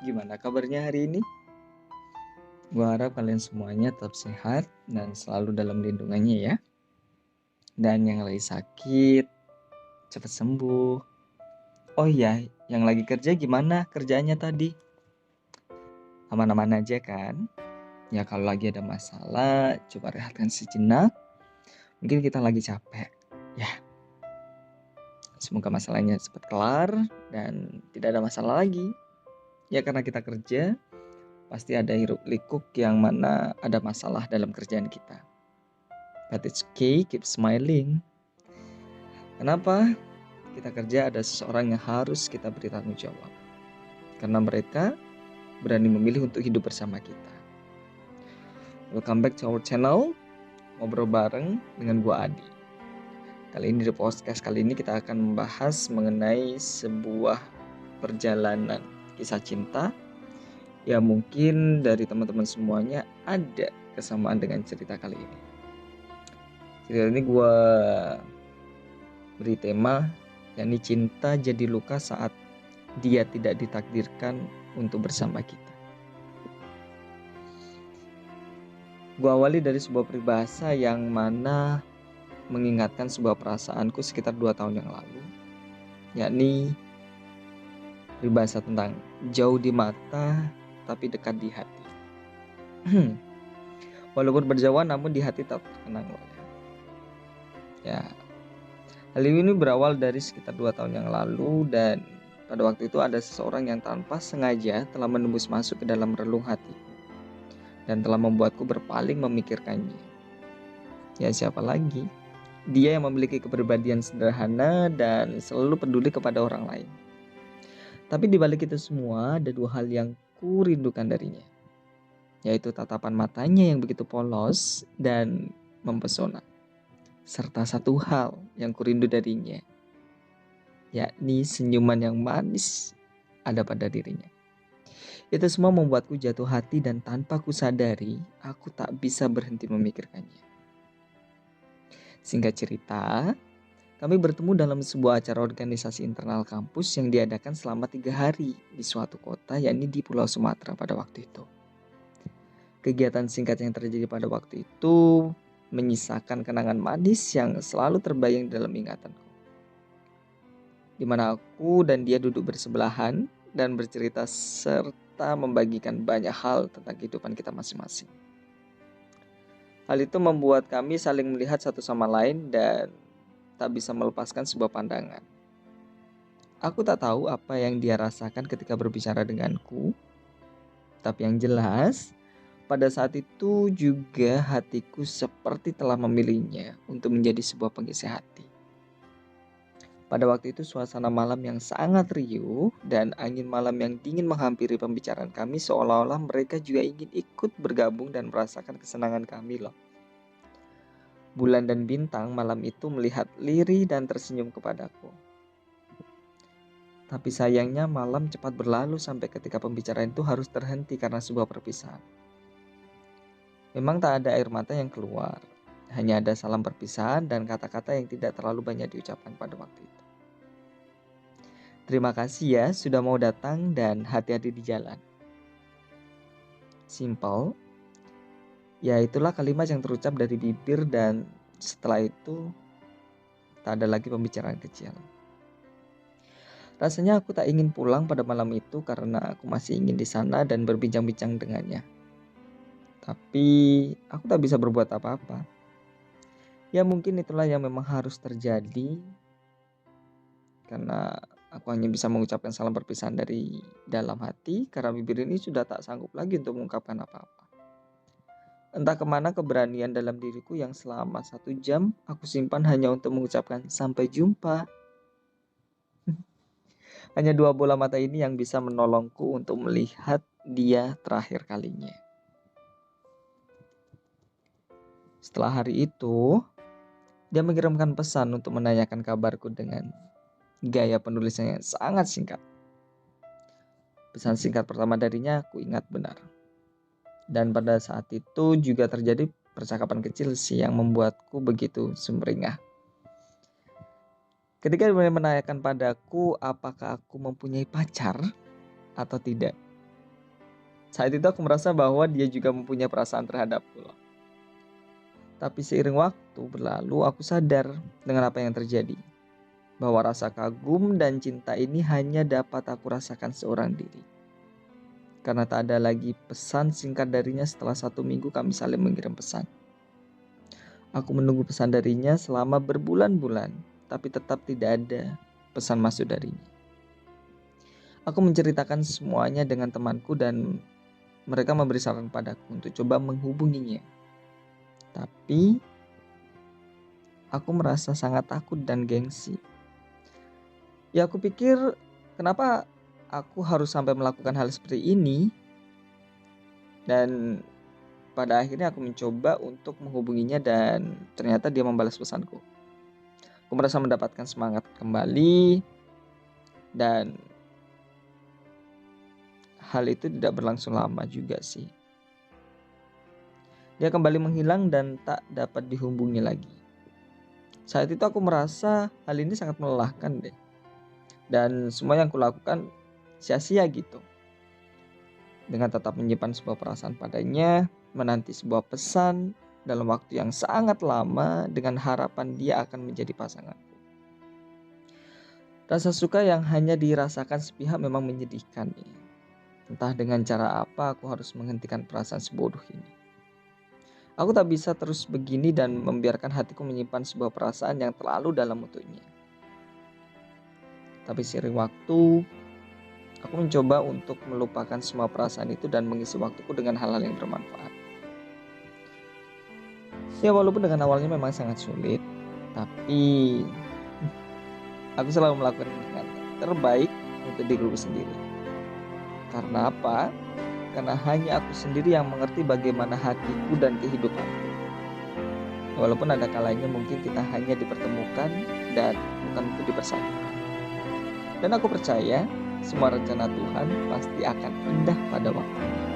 Gimana kabarnya hari ini? Gua harap kalian semuanya tetap sehat dan selalu dalam lindungannya ya. Dan yang lagi sakit, cepat sembuh. Oh iya, yang lagi kerja gimana kerjaannya tadi? Aman-aman aja kan? Ya kalau lagi ada masalah, coba rehatkan sejenak. Mungkin kita lagi capek. Ya, semoga masalahnya cepat kelar dan tidak ada masalah lagi. Ya karena kita kerja, pasti ada hiruk likuk yang mana ada masalah dalam kerjaan kita. But it's okay, keep smiling. Kenapa? Kita kerja ada seseorang yang harus kita beri tanggung jawab. Karena mereka berani memilih untuk hidup bersama kita. Welcome back to our channel, ngobrol bareng dengan gua Adi. Kali ini di podcast kali ini kita akan membahas mengenai sebuah perjalanan kisah cinta. Ya mungkin dari teman-teman semuanya ada kesamaan dengan cerita kali ini. Cerita ini gua beri tema yakni cinta jadi luka saat dia tidak ditakdirkan untuk bersama kita. Gua awali dari sebuah peribahasa yang mana mengingatkan sebuah perasaanku sekitar 2 tahun yang lalu, yakni peribahasa tentang jauh di mata tapi dekat di hati. Walaupun berjauhan namun di hati tak terkenang loh. Ya, hal ini berawal dari sekitar 2 tahun yang lalu dan pada waktu itu ada seseorang yang tanpa sengaja telah menembus masuk ke dalam relung hati dan telah membuatku berpaling memikirkannya. Ya siapa lagi? Dia yang memiliki kepribadian sederhana dan selalu peduli kepada orang lain. Tapi di balik itu semua ada 2 hal yang kurindukan darinya, yaitu tatapan matanya yang begitu polos dan mempesona. Serta satu hal yang kurindu darinya, yakni senyuman yang manis ada pada dirinya. Itu semua membuatku jatuh hati dan tanpa kusadari, aku tak bisa berhenti memikirkannya. Singkat cerita, kami bertemu dalam sebuah acara organisasi internal kampus yang diadakan selama 3 hari di suatu kota, yakni di Pulau Sumatera pada waktu itu. Kegiatan singkat yang terjadi pada waktu itu menyisakan kenangan manis yang selalu terbayang dalam ingatanku. Di mana aku dan dia duduk bersebelahan dan bercerita serta membagikan banyak hal tentang kehidupan kita masing-masing. Hal itu membuat kami saling melihat satu sama lain dan tak bisa melepaskan sebuah pandangan. Aku tak tahu apa yang dia rasakan ketika berbicara denganku, tapi yang jelas pada saat itu juga hatiku seperti telah memilihnya untuk menjadi sebuah pengisi hati. Pada waktu itu suasana malam yang sangat riuh dan angin malam yang dingin menghampiri pembicaraan kami seolah-olah mereka juga ingin ikut bergabung dan merasakan kesenangan kami loh. Bulan dan bintang malam itu melihat lirih dan tersenyum kepadaku. Tapi sayangnya malam cepat berlalu sampai ketika pembicaraan itu harus terhenti karena sebuah perpisahan. Memang tak ada air mata yang keluar, hanya ada salam perpisahan dan kata-kata yang tidak terlalu banyak diucapkan pada waktu itu. Terima kasih ya sudah mau datang dan hati-hati di jalan. Simple, ya itulah kalimat yang terucap dari bibir dan setelah itu tak ada lagi pembicaraan kecil. Rasanya aku tak ingin pulang pada malam itu karena aku masih ingin di sana dan berbincang-bincang dengannya. Tapi aku tak bisa berbuat apa-apa. Ya mungkin itulah yang memang harus terjadi karena aku hanya bisa mengucapkan salam perpisahan dari dalam hati karena bibir ini sudah tak sanggup lagi untuk mengungkapkan apa-apa. Entah kemana keberanian dalam diriku yang selama 1 jam aku simpan hanya untuk mengucapkan sampai jumpa. Hanya 2 bola mata ini yang bisa menolongku untuk melihat dia terakhir kalinya. Setelah hari itu, dia mengirimkan pesan untuk menanyakan kabarku dengan gaya penulisan yang sangat singkat. Pesan singkat pertama darinya aku ingat benar. Dan pada saat itu juga terjadi percakapan kecil sih yang membuatku begitu sumringah. Ketika dia menanyakan padaku apakah aku mempunyai pacar atau tidak. Saat itu aku merasa bahwa dia juga mempunyai perasaan terhadapku loh. Tapi seiring waktu berlalu aku sadar dengan apa yang terjadi. Bahwa rasa kagum dan cinta ini hanya dapat aku rasakan seorang diri. Karena tak ada lagi pesan singkat darinya setelah 1 minggu kami saling mengirim pesan. Aku menunggu pesan darinya selama berbulan-bulan, tapi tetap tidak ada pesan masuk darinya. Aku menceritakan semuanya dengan temanku dan mereka memberi saran padaku untuk coba menghubunginya. Tapi aku merasa sangat takut dan gengsi. Ya aku pikir kenapa aku harus sampai melakukan hal seperti ini. Dan pada akhirnya aku mencoba untuk menghubunginya dan ternyata dia membalas pesanku. Aku merasa mendapatkan semangat kembali dan hal itu tidak berlangsung lama juga sih. Dia kembali menghilang dan tak dapat dihubungi lagi. Saat itu aku merasa hal ini sangat melelahkan deh. Dan semua yang kulakukan sia-sia gitu. Dengan tetap menyimpan sebuah perasaan padanya, menanti sebuah pesan dalam waktu yang sangat lama dengan harapan dia akan menjadi pasanganku. Rasa suka yang hanya dirasakan sepihak memang menyedihkan nih. Entah dengan cara apa aku harus menghentikan perasaan sebodoh ini. Aku tak bisa terus begini dan membiarkan hatiku menyimpan sebuah perasaan yang terlalu dalam untuknya. Tapi seiring waktu, aku mencoba untuk melupakan semua perasaan itu dan mengisi waktuku dengan hal-hal yang bermanfaat. Ya walaupun dengan awalnya memang sangat sulit, tapi aku selalu melakukan yang terbaik untuk diriku sendiri. Karena apa? Karena hanya aku sendiri yang mengerti bagaimana hatiku dan kehidupanku. Walaupun ada kalanya mungkin kita hanya dipertemukan dan bukan untuk dipersatukan. Dan aku percaya semua rencana Tuhan pasti akan indah pada waktunya.